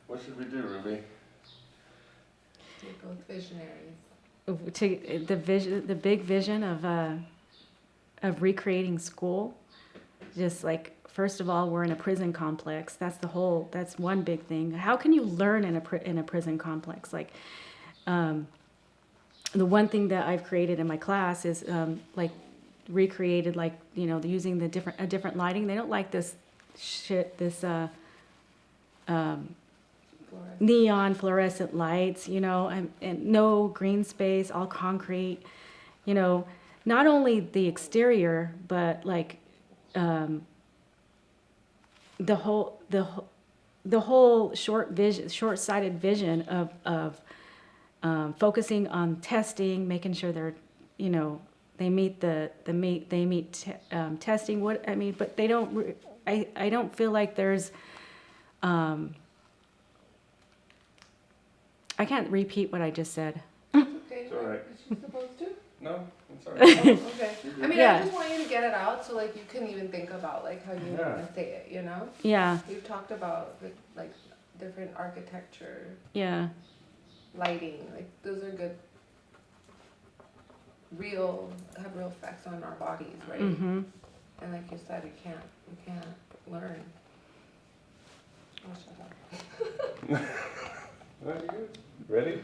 What should we do, Ruby? You're both visionaries. To the big vision of recreating school, just like, first of all, we're in a prison complex. That's one big thing. How can you learn in a prison complex? Like, the one thing that I've created in my class is like recreated, like, using a different lighting. They don't like this neon fluorescent lights, and no green space, all concrete, not only the exterior, but like the whole short-sighted vision of focusing on testing, making sure they're, they meet testing. But they don't. I don't feel like there's. I can't repeat what I just said. Okay. It's all right. Is she supposed to? No, it's all Oh, right. okay. I mean, Yeah. I just want you to get it out so like you can even think about like how you want to say it. Yeah, We've talked about like different architecture, yeah, lighting. Like those are good. Have real effects on our bodies, right? mm-hmm. And like you said, you can't learn. Oh, shut up. All right, you good? Ready?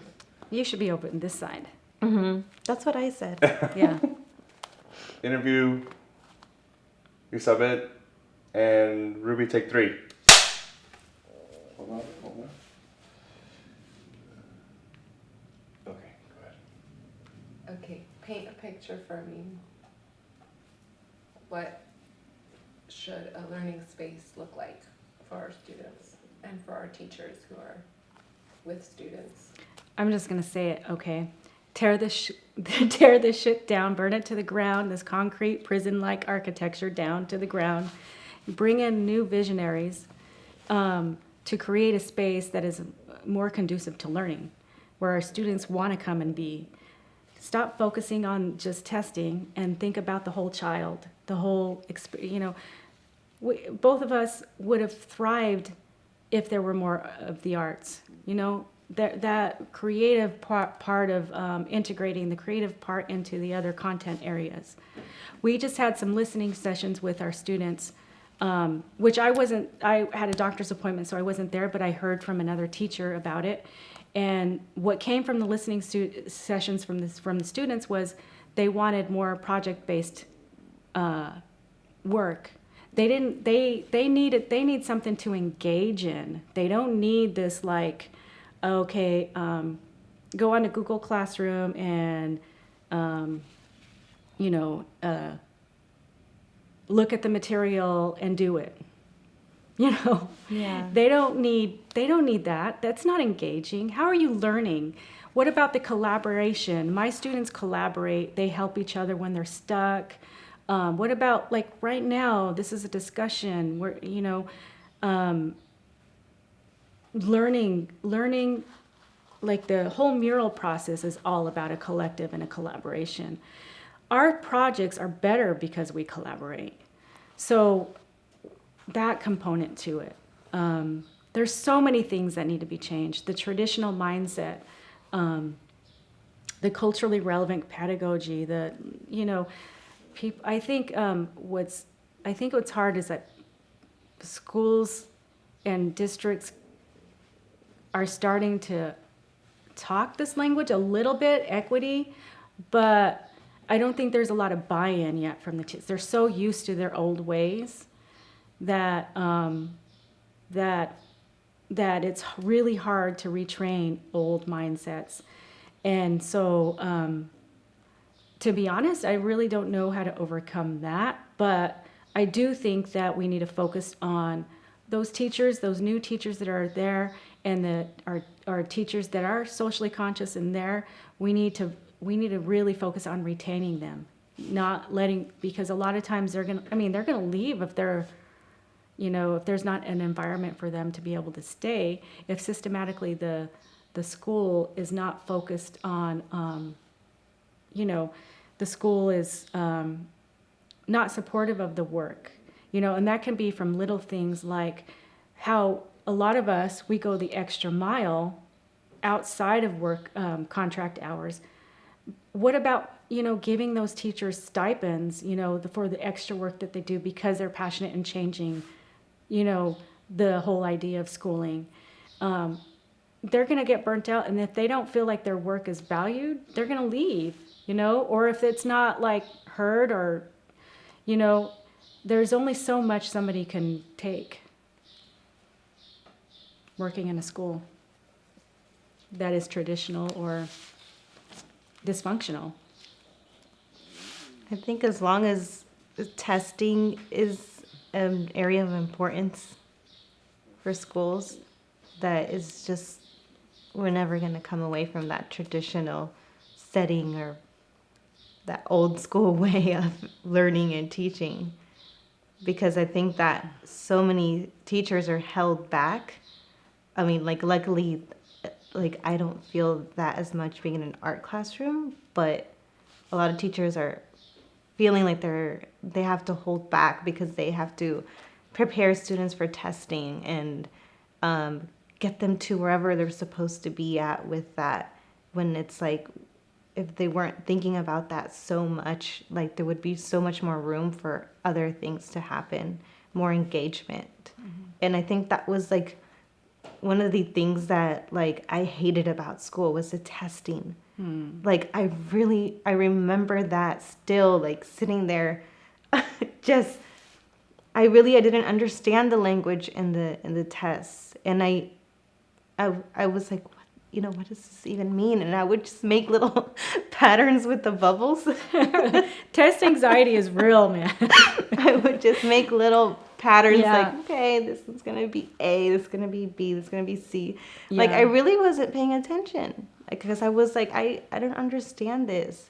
You should be open this side. Mm-hmm. That's what I said. Yeah. Interview Isabel and Ruby, take 3. Hold on. Okay, go ahead. Okay, paint a picture for me. What should a learning space look like for our students and for our teachers who are with students? I'm just gonna say it. Okay, tear this shit down, burn it to the ground. This concrete prison-like architecture down to the ground. Bring in new visionaries to create a space that is more conducive to learning, where our students want to come and be. Stop focusing on just testing and think about the whole child, the whole experience. Both of us would have thrived if there were more of the arts. That creative part of integrating the creative part into the other content areas. We just had some listening sessions with our students, which I had a doctor's appointment, so I wasn't there, but I heard from another teacher about it. And what came from the listening sessions from the students was they wanted more project-based work. They need something to engage in. They don't need this like, okay, go on to Google Classroom and look at the material and do it. Yeah. They don't need that. That's not engaging. How are you learning? What about the collaboration? My students collaborate. They help each other when they're stuck. What about, like, right now, this is a discussion where, learning, like the whole mural process is all about a collective and a collaboration. Our projects are better because we collaborate. So that component to it. There's so many things that need to be changed. The traditional mindset, the culturally relevant pedagogy, I think what's hard is that schools and districts are starting to talk this language a little bit, equity, but I don't think there's a lot of buy-in yet from the kids. They're so used to their old ways that it's really hard to retrain old mindsets. And so, to be honest, I really don't know how to overcome that, but I do think that we need to focus on those teachers, those new teachers that are there, and that are teachers that are socially conscious in there. We need to really focus on retaining them, not letting, because a lot of times they're gonna leave if they're, if there's not an environment for them to be able to stay, if systematically the school is not focused on, the school is not supportive of the work, and that can be from little things like how a lot of us, we go the extra mile outside of work, contract hours. What about, giving those teachers stipends, for the extra work that they do because they're passionate in changing, the whole idea of schooling. They're going to get burnt out. And if they don't feel like their work is valued, they're going to leave, or if it's not like heard or, there's only so much somebody can take working in a school that is traditional or dysfunctional. I think as long as testing is an area of importance for schools, that is just, we're never going to come away from that traditional setting or that old school way of learning and teaching. Because I think that so many teachers are held back. I mean, luckily, I don't feel that as much being in an art classroom, but a lot of teachers are feeling like they have to hold back because they have to prepare students for testing and get them to wherever they're supposed to be at with that. When it's like, if they weren't thinking about that so much, there would be so much more room for other things to happen, more engagement. Mm-hmm. And I think that was one of the things that I hated about school was the testing. I remember that still, sitting there, just I didn't understand the language in the tests, and I was like, what does this even mean? And I would just make little patterns with the bubbles. Test anxiety is real, man. I would just make little patterns Yeah. Okay, this is going to be A, this is going to be B, this is going to be C. Yeah. I really wasn't paying attention because I was I don't understand this.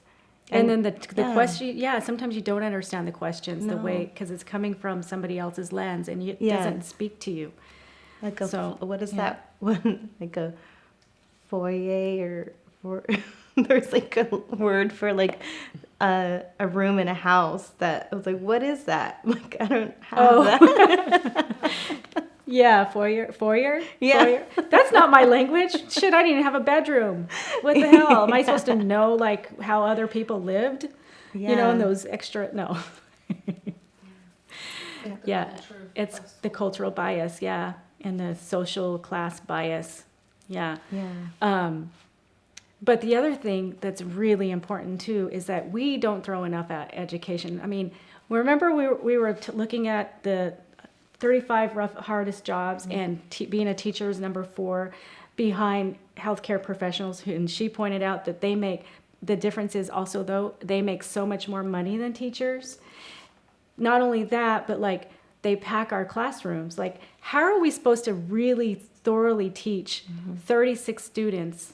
And then the question, sometimes you don't understand the questions the No. way, because it's coming from somebody else's lens and it doesn't speak to you. What is that one? A foyer or there's a word for a room in a house that I was like, what is that? I don't have that. Yeah, foyer. Yeah. Foyer. That's not my language. Shit, I didn't even have a bedroom. What the hell? Am I supposed to know how other people lived? And those extra no. Yeah, it's the cultural bias, and the social class bias. Yeah. But the other thing that's really important too is that we don't throw enough at education. I mean, remember we were looking at the 35 hardest jobs, and being a teacher is number 4 behind healthcare professionals. And she pointed out that the difference is also, though, they make so much more money than teachers. Not only that, but they pack our classrooms. How are we supposed to really thoroughly teach 36 students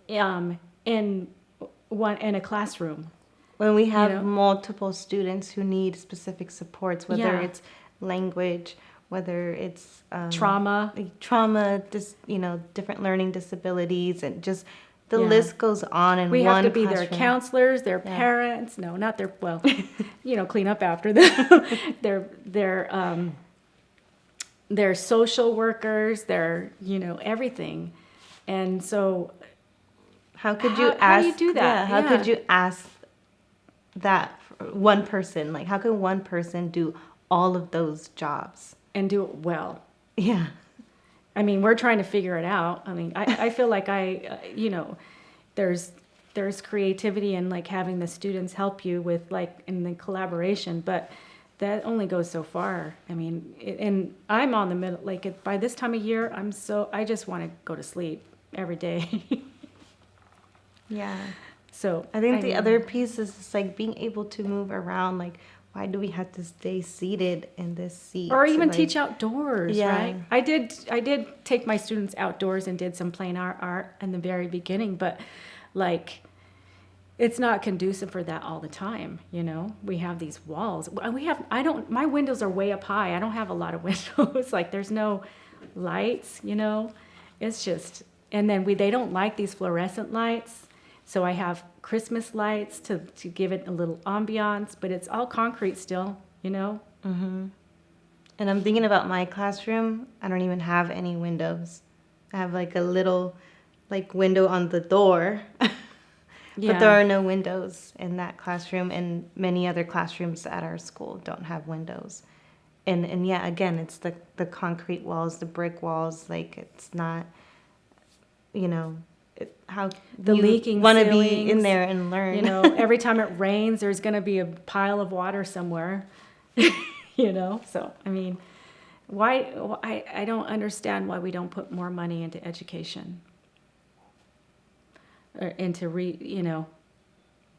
in a classroom when we have multiple students who need specific supports, whether it's language, whether it's trauma, different learning disabilities, and just the list goes on. And we have to be classroom. their counselors, their parents. No, not their. Well, clean up after them. Their social workers. Their everything. And so, how could you ask? How do you do that? How could you ask that one person? How can one person do all of those jobs and do it well? Yeah. I mean, we're trying to figure it out. I mean, I feel like there's creativity in having the students help you with in the collaboration, but that only goes so far. I mean, and I'm on the middle. By this time of year, I just want to go to sleep every day. Yeah. So I think the other piece is just being able to move around. Why do we have to stay seated in this seat? Or even teach outdoors, Yeah. right? I did take my students outdoors and did some plain art in the very beginning, but it's not conducive for that all the time, We have these walls. My windows are way up high. I don't have a lot of windows. There's no lights, It's just, and then they don't like these fluorescent lights. So I have Christmas lights to give it a little ambiance, but it's all concrete still, Mm-hmm. And I'm thinking about my classroom. I don't even have any windows. I have like a little like window on the door. But there are no windows in that classroom, and many other classrooms at our school don't have windows. And yeah, again, it's the concrete walls, the brick walls, like it's not, you know, how The you leaking want to be in ceilings, there and learn. You know, every time it rains, there's going to be a pile of water somewhere. You know, so I mean, I don't understand why we don't put more money into education or into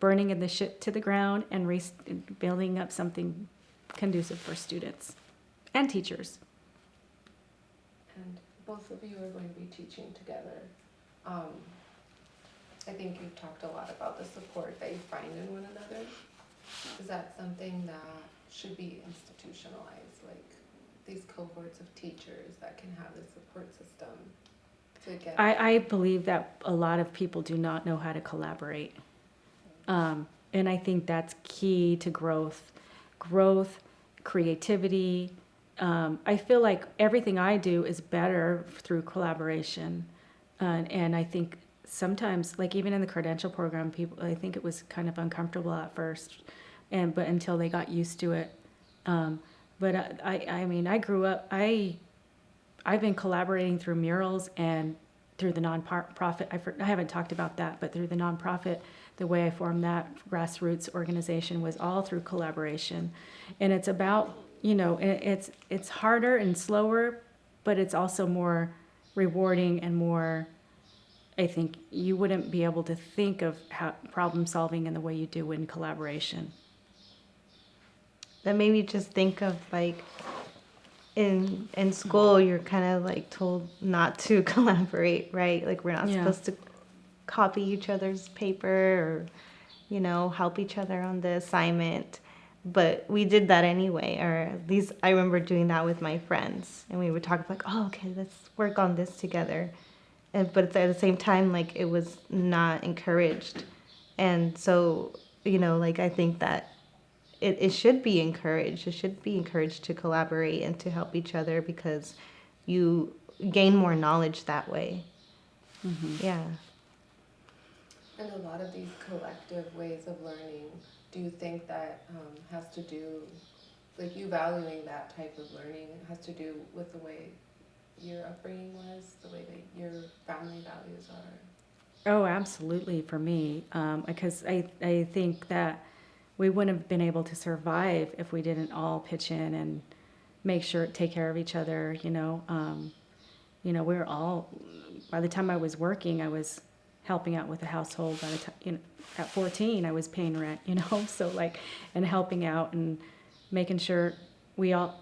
burning the shit to the ground and building up something conducive for students and teachers. And both of you are going to be teaching together. I think you've talked a lot about the support that you find in one another. Is that something that should be institutionalized, like these cohorts of teachers that can have this support system to get? I believe that a lot of people do not know how to collaborate. And I think that's key to growth, creativity. I feel like everything I do is better through collaboration. And I think sometimes, like even in the credential program, I think it was kind of uncomfortable at first, but until they got used to it. But I mean, I grew up, I've been collaborating through murals and through the nonprofit. I haven't talked about that, but through the nonprofit, the way I formed that grassroots organization was all through collaboration. And it's about, it's harder and slower, but it's also more rewarding and more, I think you wouldn't be able to think of problem solving in the way you do in collaboration. That made me just think of like in school you're kind of like told not to collaborate, right? Like we're not supposed to copy each other's paper or help each other on the assignment, but we did that anyway. Or at least I remember doing that with my friends, and we would talk like, oh, okay, let's work on this together. But at the same time, like it was not encouraged. And so like I think that it should be encouraged. It should be encouraged to collaborate and to help each other, because you gain more knowledge that way. Mm-hmm. Yeah. And a lot of these collective ways of learning, do you think that has to do, like you valuing that type of learning, has to do with the way your upbringing was, the way that your family values are? Oh, absolutely, for me, because I think that we wouldn't have been able to survive if we didn't all pitch in and take care of each other. We were all, by the time I was working, I was helping out with the household. By the time, at 14, I was paying rent. So and helping out and making sure we all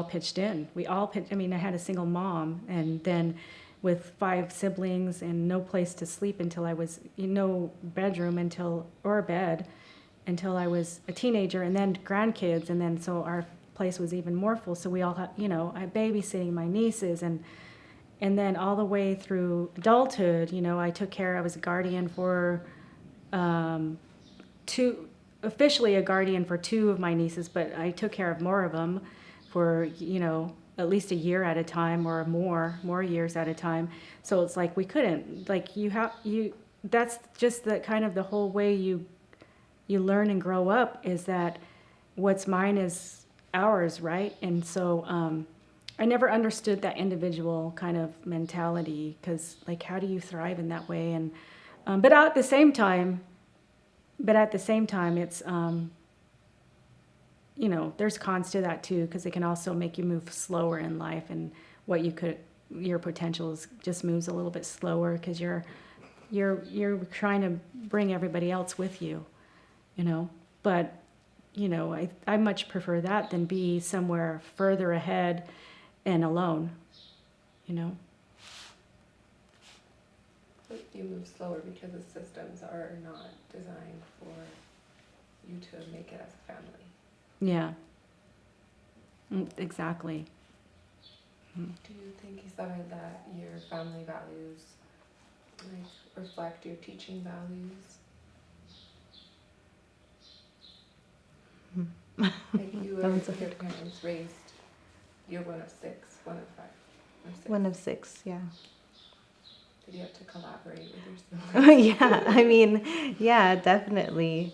pitched in. I mean, I had a single mom, and then with 5 siblings and no place to sleep until I was, no bedroom or a bed until I was a teenager, and then grandkids, and then so our place was even more full. So we all had, I babysitting my nieces, and then all the way through adulthood, I was a guardian for officially a guardian for 2 of my nieces, but I took care of more of them for, at least a year at a time, or more years at a time. So it's like we couldn't, like that's just the kind of the whole way you learn and grow up, is that what's mine is ours, right? And so I never understood that individual kind of mentality, because like how do you thrive in that way? And but at the same time it's there's cons to that too, because it can also make you move slower in life, and your potential just moves a little bit slower, because you're trying to bring everybody else with you. But I much prefer that than be somewhere further ahead and alone. But you move slower because the systems are not designed for you to make it as a family. Yeah. Exactly. Do you think, Isabel, that your family values reflect your teaching values? Like you were, your parents raised You're one of six, one of five, or six. One of six, yeah. Did you have to collaborate with your siblings? Yeah, I mean, yeah, definitely.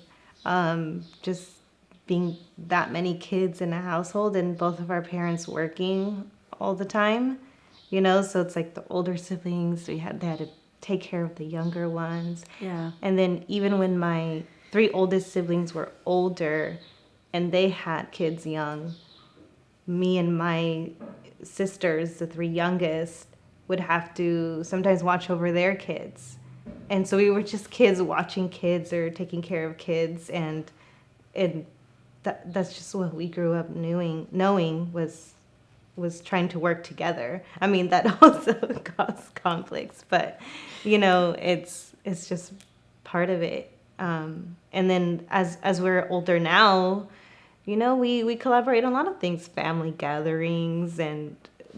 Just being that many kids in a household and both of our parents working all the time, so it's like the older siblings, they had to take care of the younger ones. Yeah. And then even when my three oldest siblings were older and they had kids young, me and my sisters, the three youngest, would have to sometimes watch over their kids. And so we were just kids watching kids or taking care of kids, and that's just what we grew up knowing was trying to work together. I mean, that also caused conflicts, but it's just part of it. And then as we're older now, we collaborate on a lot of things, family gatherings, and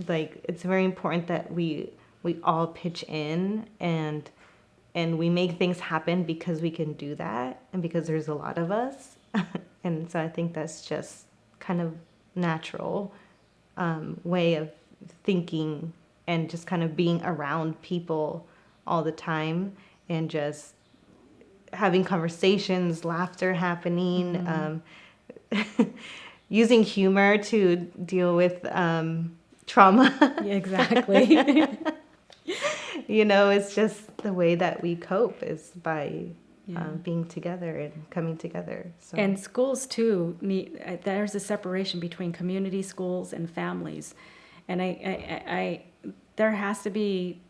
like it's very important that we all pitch in and we make things happen because we can do that and because there's a lot of us. And so I think that's just kind of natural way of thinking and just kind of being around people all the time and just having conversations, laughter happening, using humor to deal with trauma. Yeah, exactly. It's just the way that we cope is by Yeah. being together and coming together. So. And schools too there's a separation between community schools and families, and I there has to be,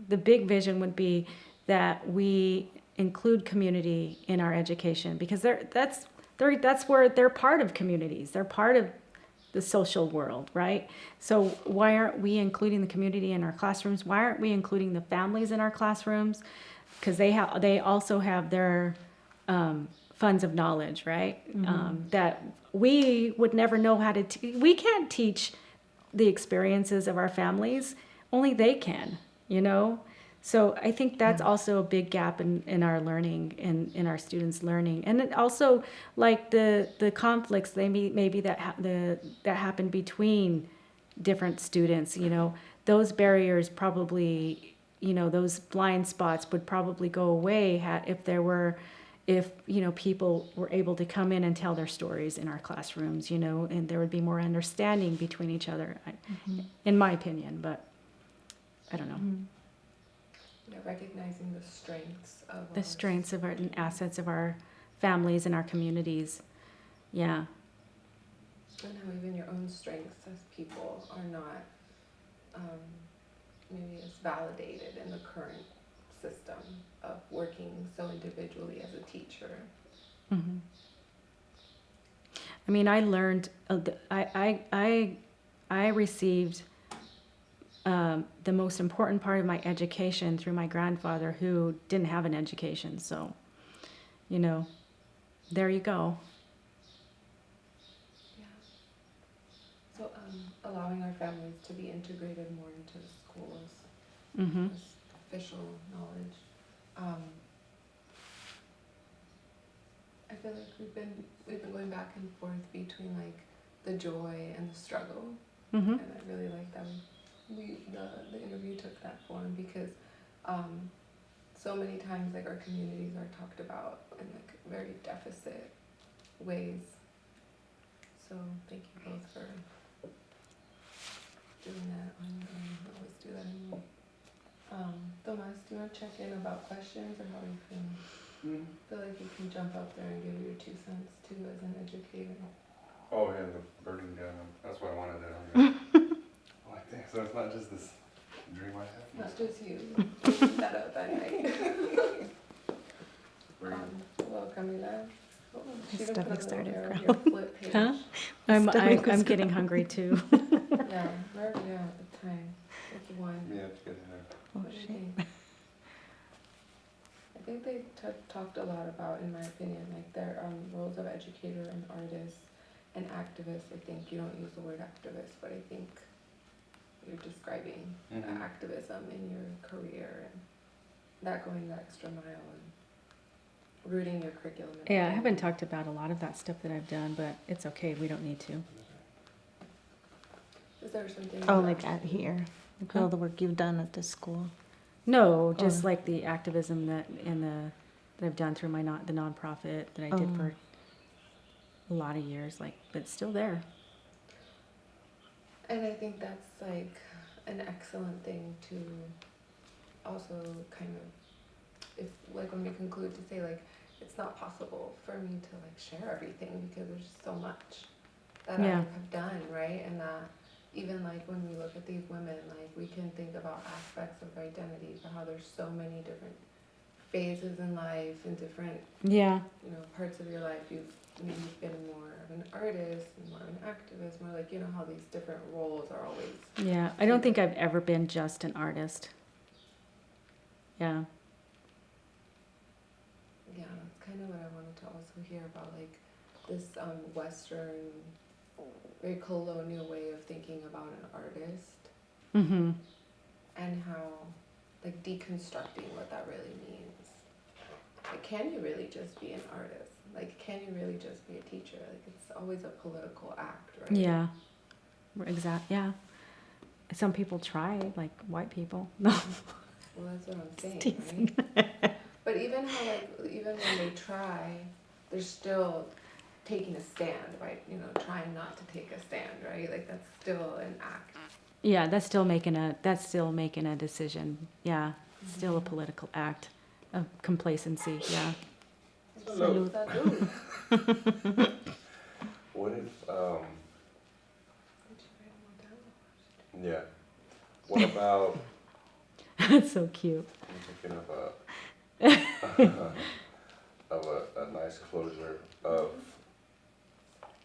the big vision would be that we include community in our education, because that's where they're part of communities, they're part of the social world, right? So why aren't we including the community in our classrooms? Why aren't we including the families in our classrooms? Because they also have their funds of knowledge, right? That we would never know how to. We can't teach the experiences of our families. Only they can, So I think that's also a big gap in our learning, in our students' learning, and it also like the conflicts maybe that happen between different students. Those barriers probably, those blind spots would probably go away if people were able to come in and tell their stories in our classrooms, and there would be more understanding between each other, in my opinion. But I don't know. Recognizing the strengths of The strengths of our and assets of our families and our communities. Yeah. and how even your own strengths as people are not maybe as validated in the current system of working so individually as a teacher. Mm-hmm. I mean, I learned. I received the most important part of my education through my grandfather, who didn't have an education. So, there you go. Yeah. So allowing our families to be integrated more into the schools, Mm-hmm. as official knowledge. I feel like we've been going back and forth between like the joy and the struggle, Mm-hmm. and I really like that the interview took that form, because so many times like our communities are talked about in like very deficit ways. So thank you both for doing that. I don't always do that anymore. Tomas, do you want to check in about questions, or how are you feeling? I feel like you can jump up there and give your 2 cents too as an educator. Oh yeah, the burning down. That's why I wanted that. Oh, I think so. It's not just this dream I have. Not just you. Dreaming that up at night. Hello, Camila. Oh, she My even stomach put a little started arrow in your flip page. Huh? I'm getting hungry too. Yeah, where are we at the time? 51. Yeah, it's good to know. What do you think? I think they talked a lot about, in my opinion, like their roles of educator and artist and activist. I think you don't use the word activist, but I think you're describing activism in your career, and that going the extra mile and rooting your curriculum. Yeah, I haven't talked about a lot of that stuff that I've done, but it's okay. We don't need to. Is there something? Oh, you like at actually- here, like all the work you've done at the school. No, just Or- like the activism that I've done through my the nonprofit that I did Oh. for a lot of years, like, but it's still there. And I think that's like an excellent thing to also kind of, if like when we conclude to say like, it's not possible for me to like share everything because there's so much that I Yeah. have done, right? And that even like when we look at these women, like we can think about aspects of their identity, but how there's so many different phases in life and different, Yeah. you know, parts of your life. You've maybe been more of an artist and more of an activist, more like, you know, how these different roles are always. Yeah. I don't think I've ever been just an artist. Yeah. Yeah, that's kind of what I wanted to also hear about, like this Western, very colonial way of thinking about an artist Mm-hmm. and how, like, deconstructing what that really means. Like, can you really just be an artist? Like, can you really just be a teacher? Like, it's always a political act, right? Yeah. Yeah. Some people try, like white people. No. Well, that's what I'm saying, Teasing. right? But even how, like, even when they try, they're still taking a stand, right? You know, trying not to take a stand, right? Like, that's still an act. Yeah, that's still making a decision. Yeah. Still a political act of complacency. Yeah. Hello. Salud. What if, Did you write them all down? yeah, what about, That's so cute. I'm thinking of a nice closure of,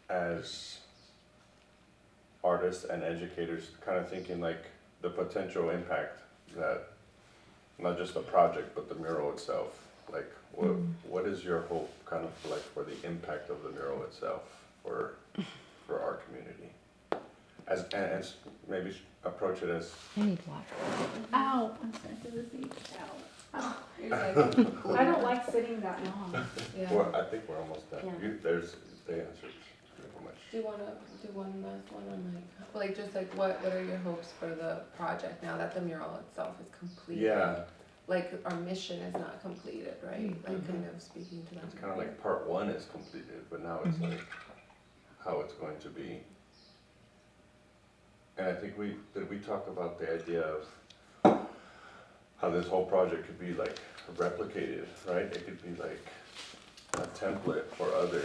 as artists and educators, kind of thinking like the potential impact that, not just the project, but the mural itself. Like, what is your hope kind of like for the impact of the mural itself for our community? As maybe approach it as, I need water. Ow! I'm sorry for the seat. Ow. You're like, I don't like sitting that long. yeah. well, I think we're almost done. Yeah. They answered pretty much. Do you want to do one last one on like just like what are your hopes for the project now that the mural itself is completed? Yeah, Like our mission is not completed, right? Like kind of speaking to that. it's kind of like part one is completed, but now it's like how it's going to be. And I think we talk about the idea of how this whole project could be like replicated, right? It could be like a template for other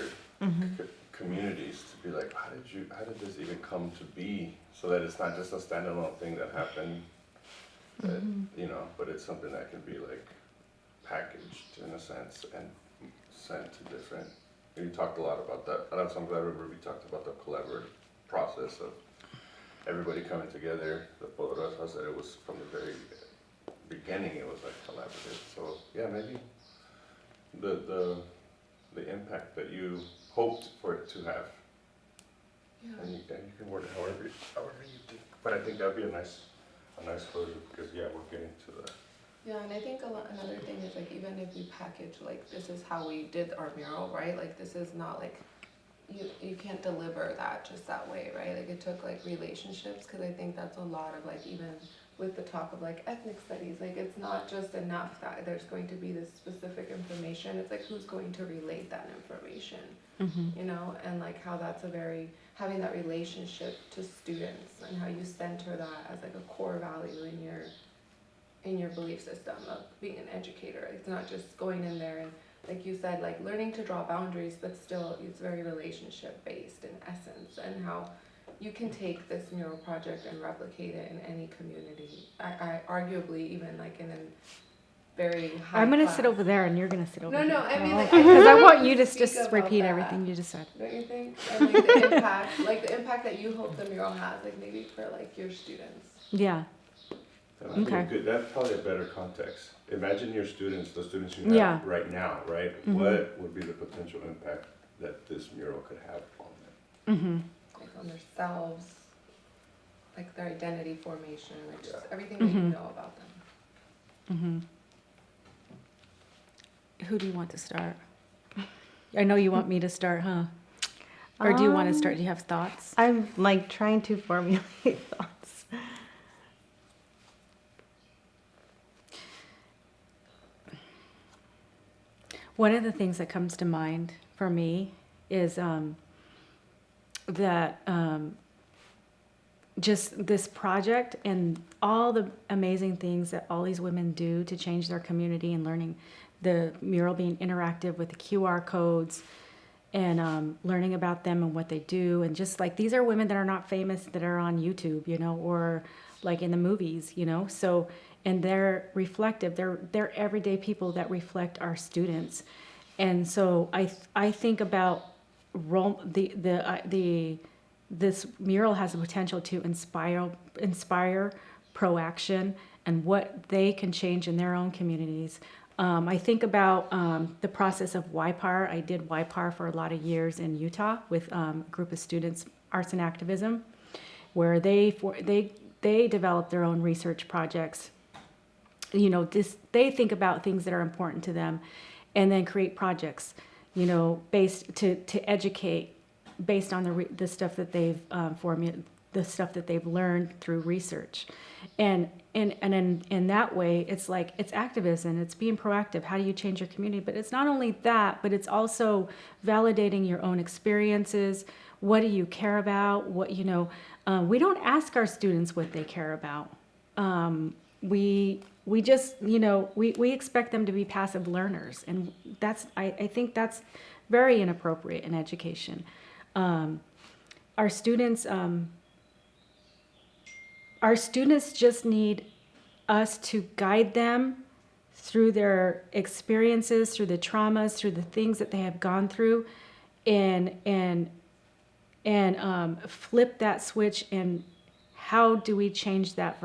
communities to be like, how did this even come to be? So that it's not just a standalone thing that happened, that, you know, but it's something that can be like packaged in a sense and sent to different. We talked a lot about that, and I'm glad we talked about the collaborative process of everybody coming together. The Poderosa said it was from the very beginning, it was like collaborative. So yeah, maybe the impact that you hoped for it to have, Yeah. and you can word it however you think. But I think that'd be a nice closure, because yeah, we're getting to the. Yeah, and I think another thing is like even if we package like this is how we did our mural, right? Like this is not like you can't deliver that just that way, right? Like it took like relationships, because I think that's a lot of like even with the talk of like ethnic studies, like it's not just enough that there's going to be this specific information. It's like who's going to relate that information, you know, and like how that's having that relationship to students and how you center that as like a core value in your belief system of being an educator. It's not just going in there and, like you said, like learning to draw boundaries, but still it's very relationship based in essence, and how you can take this mural project and replicate it in any community. I arguably even like in a very high I'm gonna class. sit over there, and you're gonna sit over No, here. no, I mean, like, because I want you to speak just about repeat that. everything you just said. Don't you think? And like the impact that you hope the mural has, like maybe for like your students. Yeah. That would be Okay. that's probably a better context. Imagine your students, the students you Yeah. have right now, right? What would be the potential impact that this mural could have on them? Like on themselves, like their identity formation, like just Yeah. everything that you know about them. Who do you want to start? I know you want me to start, huh? Or do you want to start? Do you have thoughts? I'm like trying to formulate thoughts. One of the things that comes to mind for me is that just this project and all the amazing things that all these women do to change their community, and learning the mural being interactive with the QR codes, and learning about them and what they do. And just like, these are women that are not famous, that are on YouTube, or like in the movies, so, and they're reflective, they're everyday people that reflect our students. And so I think about this mural has the potential to inspire proaction and what they can change in their own communities. I think about the process of YPAR. I did YPAR for a lot of years in Utah with a group of students, arts and activism, where they develop their own research projects. They think about things that are important to them, and then create projects, based to educate based on the stuff that they've the stuff that they've learned through research. And in that way, it's like, it's activism, it's being proactive. How do you change your community? But it's not only that, but it's also validating your own experiences. What do you care about? We don't ask our students what they care about. We just, we expect them to be passive learners. And I think that's very inappropriate in education. Our students just need us to guide them through their experiences, through the traumas, through the things that they have gone through, and flip that switch. And how do we change that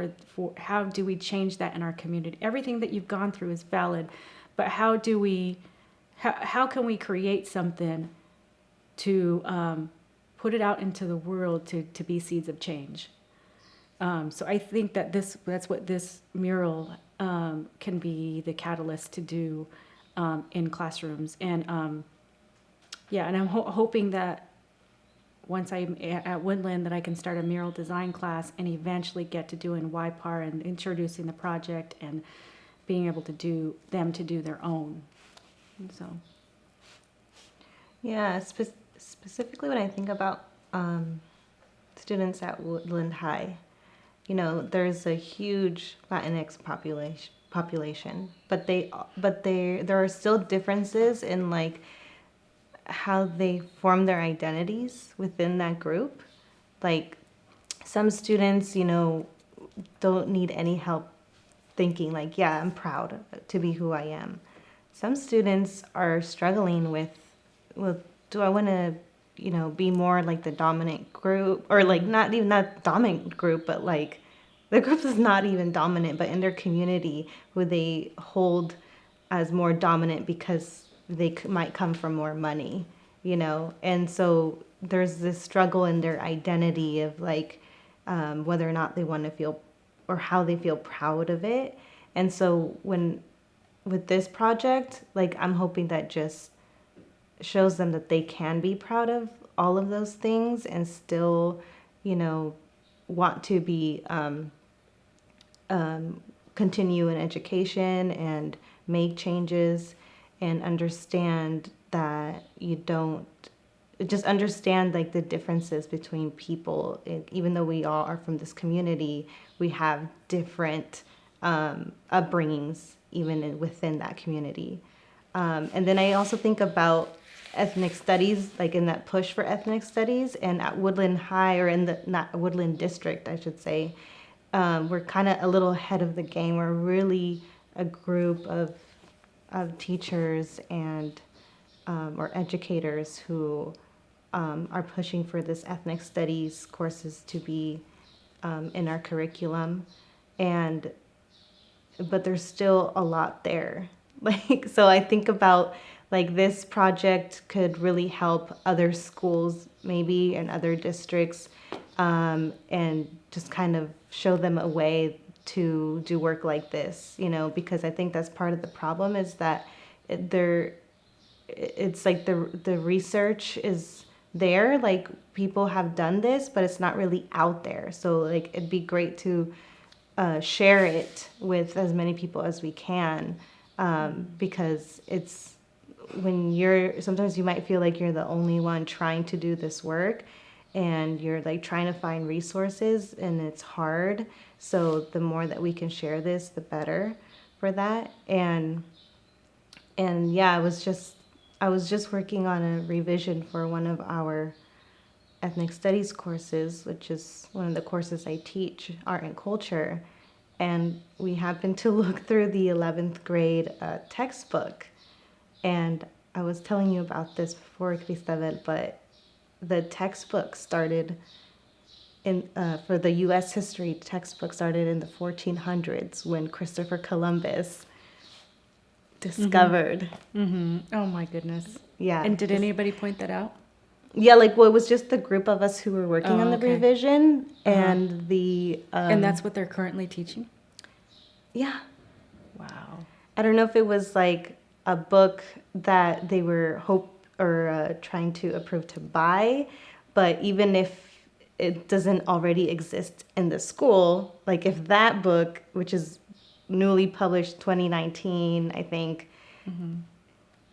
how do we change that in our community? Everything that you've gone through is valid, but how can we create something to put it out into the world to be seeds of change? So I think that that's what this mural can be the catalyst to do in classrooms. And and I'm hoping that once I'm at Woodland, that I can start a mural design class and eventually get to doing YPAR and introducing the project and being able to do their own. And so. Yeah, specifically when I think about students at Woodland High, there's a huge Latinx population, but there are still differences in like how they form their identities within that group. Like, some students, don't need any help thinking like, yeah, I'm proud to be who I am. Some students are struggling with, well, do I want to, be more like the dominant group, or like not even that dominant group, but like the group is not even dominant, but in their community who they hold as more dominant because they might come from more money, and so there's this struggle in their identity of like whether or not they want to feel, or how they feel proud of it. And so with this project, like, I'm hoping that just shows them that they can be proud of all of those things and still, want to be continue in education and make changes, and understand that just understand like the differences between people. Even though we all are from this community, we have different upbringings even within that community. And then I also think about ethnic studies, like in that push for ethnic studies, and at Woodland High, or in the not Woodland District, I should say, we're kind of a little ahead of the game. We're really a group of teachers and or educators who are pushing for this ethnic studies courses to be in our curriculum, but there's still a lot there. Like, so I think about like this project could really help other schools maybe and other districts, and just kind of show them a way to do work like this, because I think that's part of the problem, is that it's like the research is there. Like people have done this, but it's not really out there. So like it'd be great to share it with as many people as we can, because it's when you're sometimes you might feel like you're the only one trying to do this work, and you're like trying to find resources, and it's hard. So the more that we can share this, the better for that. And yeah, I was just working on a revision for one of our ethnic studies courses, which is one of the courses I teach, art and culture. And we happened to look through the 11th grade textbook. And I was telling you about this before, Cristabel, but the textbook started in, for the U.S. history textbook started in the 1400s when Christopher Columbus discovered. Oh my goodness. Yeah. And did anybody point that out? Yeah, like well, it was just the group of us who were working Oh, on the okay. revision, and the And that's what they're currently teaching? yeah. Wow. I don't know if it was like a book that they were trying to approve to buy, but even if it doesn't already exist in the school, like if that book, which is newly published 2019, I think,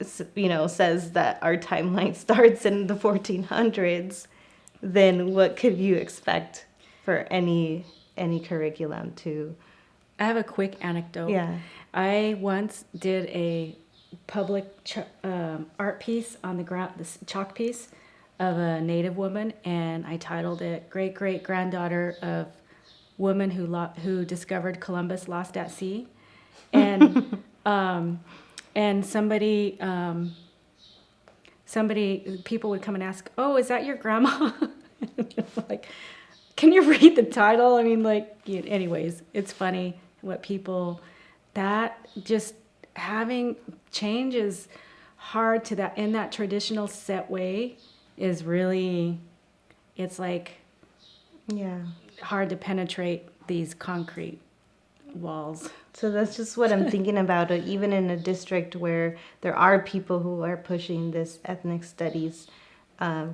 says that our timeline starts in the 1400s, then what could you expect for any curriculum to? I have a quick anecdote. Yeah. I once did a public art piece on the ground, this chalk piece of a Native woman, and I titled it "Great Great Granddaughter of Woman Who Discovered Columbus Lost at Sea," and and people would come and ask, "Oh, is that your grandma?" Like, can you read the title? I mean, like, anyways, it's funny what people, that just having change is hard to that, in that traditional set way is really, it's like Yeah. hard to penetrate these concrete walls. So that's just what I'm thinking about, even in a district where there are people who are pushing this ethnic studies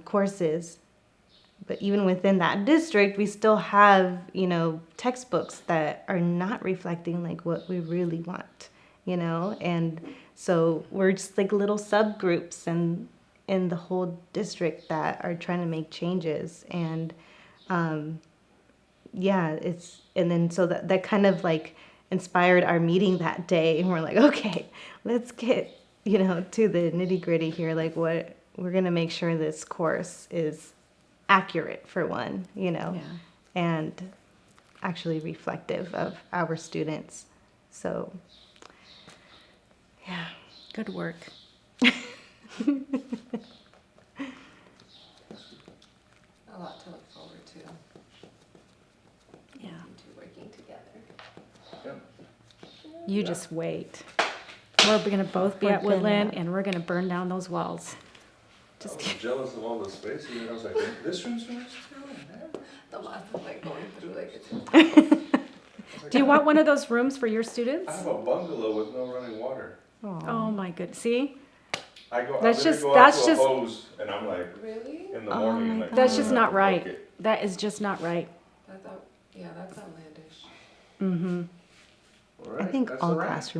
courses. But even within that district, we still have, textbooks that are not reflecting like what we really want, and so we're just like little subgroups and in the whole district that are trying to make changes. And and then so that kind of like inspired our meeting that day, and we're like, okay, let's get to the nitty gritty here, like what we're gonna make sure this course is accurate for one, and actually reflective of our students. So yeah, Good work. A lot to look forward to. Yeah. You two working together. Yep. You just wait. We're gonna both be We're at Woodland, gonna- and we're gonna burn down those walls. I was jealous of all the space here. I was like, this room's yours too? The lots of like going through like it's Do you want one of those rooms for your I students? have a bungalow with no running water. Oh my good. See, I That's literally just- go that's out to just- a hose, and I'm like, really? in the morning, and like, that's just not hook right. it. That is just not right. That's out, yeah, that's outlandish. Mm-hmm. All I right, think that's all a wrap. classrooms